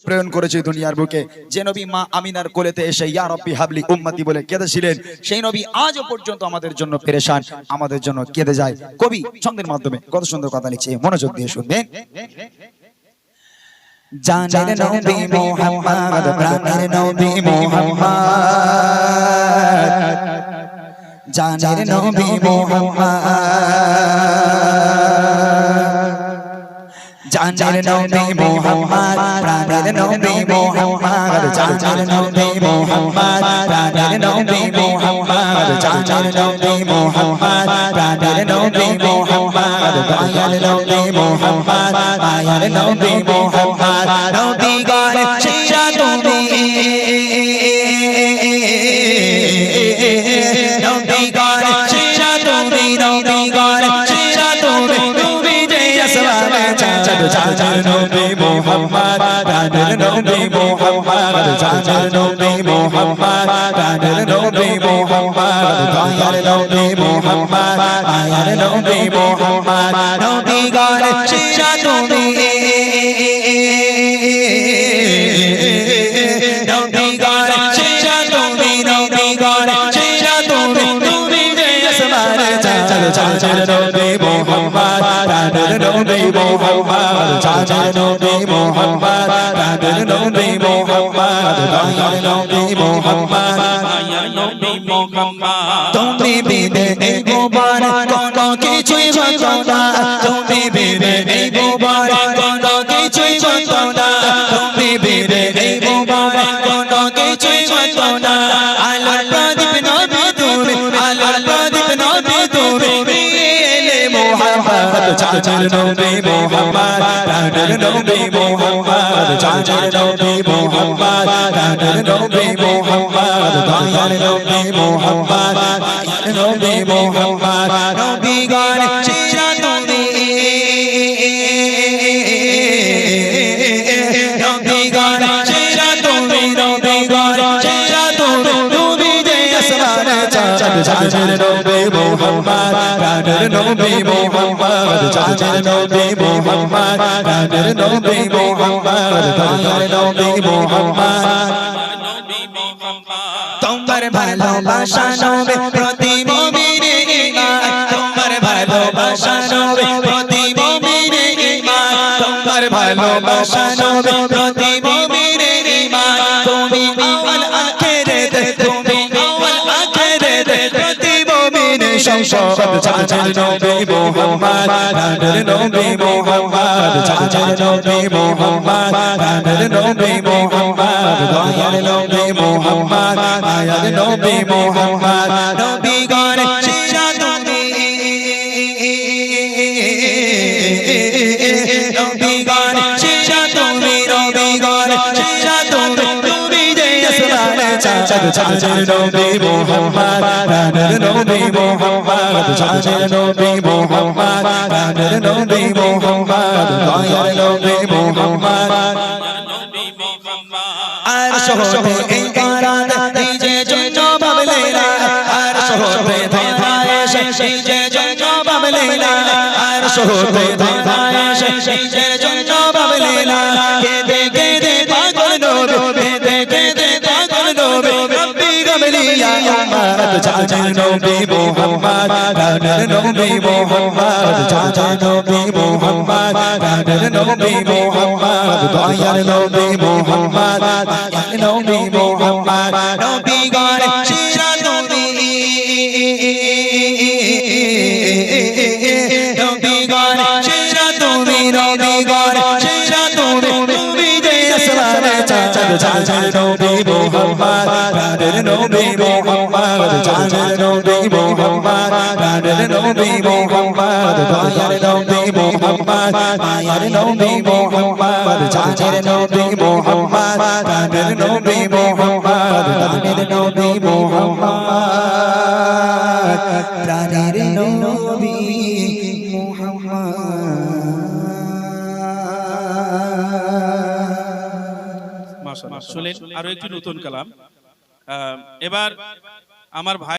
প্রেরণ করেছে দুনিয়ার বুকে। যে নবী মা আমিনার কোলেতে এসে ইয়া রব্বি হাবলি উম্মতি বলে কেঁদেছিলেন, সেই নবী আজও পর্যন্ত আমাদের জন্য পেরেশান, আমাদের জন্য কেঁদে যায়। কবি ছন্দের মাধ্যমে কত সুন্দর কথা লিখছে, মনোযোগ দিয়ে শুনবেন। জানের নবী মুহাম্মদ, প্রাণের নবী মুহাম্মদ, জানের নবী মুহাম্মদ, জানের নবী মুহাম্মদ, প্রাণের নবী মুহাম্মদ, জানের নবী মুহাম্মদ, প্রাণের নবী মুহাম্মদ, জানের নবী মুহাম্মদ, প্রাণের নবী মুহাম্মদ, দয়াল নবী মুহাম্মদ, মায়ার নবী মুহাম্মদ, নবী গান সেরা তুমি, নবী গান সেরা তুমি, নবী গান সেরা তুমি, তুমি যে আসমানে জানের নবী মুহাম্মদ, প্রাণের নবী মুহাম্মদ, জানের নবী মুহাম্মদ, প্রাণের নবী মুহাম্মদ, দয়াল নবী মুহাম্মদ, মায়ার নবী মুহাম্মদ, নবী গান সেরা তুমি, নবী গান সেরা তুমি, নবী গান সেরা তুমি, তুমি যে আসমানে জানের নবী মুহাম্মদ, প্রাণের নবী মুহাম্মদ, জানের নবী মুহাম্মদ, প্রাণের নবী মুহাম্মদ, দয়াল নবী মুহাম্মদ, মায়ার নবী মুহাম্মদ, তুমি বিনে এই ভুবন কোনো কিছুই হতো না, তুমি বিনে এই ভুবন কোনো কিছুই হতো না, তুমি বিনে এই ভুবন কোনো কিছুই হতো না, আলোর প্রদীপ নবী তুমি, আলোর প্রদীপ নবী তুমি, মুহাম্মদ, জানের নবী মুহাম্মদ, প্রাণের নবী মুহাম্মদ, জানের নবী মুহাম্মদ, প্রাণের নবী মুহাম্মদ, দয়াল নবী মুহাম্মদ, মায়ার নবী মুহাম্মদ, নবী গান সেরা তুমি, নবী গান সেরা তুমি, নবী গান সেরা তুমি, তুমি যে আসমানে জানের নবী মুহাম্মদ, প্রাণের নবী মুহাম্মদ, জানের নবী মুহাম্মদ, প্রাণের নবী মুহাম্মদ, দয়াল নবী মুহাম্মদ, তোমার ভালোবাসা নবী প্রতি মুমিনের ঈমান, তোমার ভালোবাসা নবী প্রতি মুমিনের ঈমান, তোমার ভালোবাসা নবী প্রতি মুমিনের ঈমান, তুমি আউয়াল আখিরাতে, তুমি আউয়াল আখিরাতে প্রতি মুমিনের সংসদ, জানের নবী মুহাম্মদ, প্রাণের নবী মুহাম্মদ, জানের নবী মুহাম্মদ, প্রাণের নবী মুহাম্মদ, দয়াল নবী মুহাম্মদ, মায়ার নবী মুহাম্মদ, নবী গান সেরা তুমি, নবী গান সেরা তুমি, নবী গান সেরা তুমি, তুমি যে আসমানে জানের নবী মুহাম্মদ, প্রাণের নবী মুহাম্মদ, জানের নবী মুহাম্মদ, প্রাণের নবী মুহাম্মদ, দয়াল নবী মুহাম্মদ, আর শহরে এই কারাত নিজে জন্য ভাবলে না, আর শহরে ধায় এসে নিজে জন্য ভাবলে না, আর শহরে ধায় এসে নিজের জন্য ভাবলে না, কেঁদে কেঁদে পাগল নবী, কেঁদে কেঁদে পাগল নবী, রব্বি গাবলি ইয়া উম্মত, জানের নবী মুহাম্মদ, প্রাণের নবী মুহাম্মদ, জানের নবী মুহাম্মদ, প্রাণের নবী মুহাম্মদ, দয়াল নবী মুহাম্মদ, মায়ার নবী মুহাম্মদ, নবী গান সেরা তুমি, নবী গান সেরা তুমি, নবী গান সেরা তুমি, তুমি যে আসমানে জানের নবী মুহাম্মদ, প্রাণের নবী মুহাম্মদ, জানের নবী মুহাম্মদ, প্রাণের নবী মুহাম্মদ, দয়াল নবী মুহাম্মদ, মায়ার নবী মুহাম্মদ, জানের নবী মুহাম্মদ, প্রাণের নবী মুহাম্মদ, প্রাণের নবী মুহাম্মদ, প্রাণের নবী মাশাআল্লাহ। শুনলেন আরো একটি নতুন কালাম। এবার আমার ভাই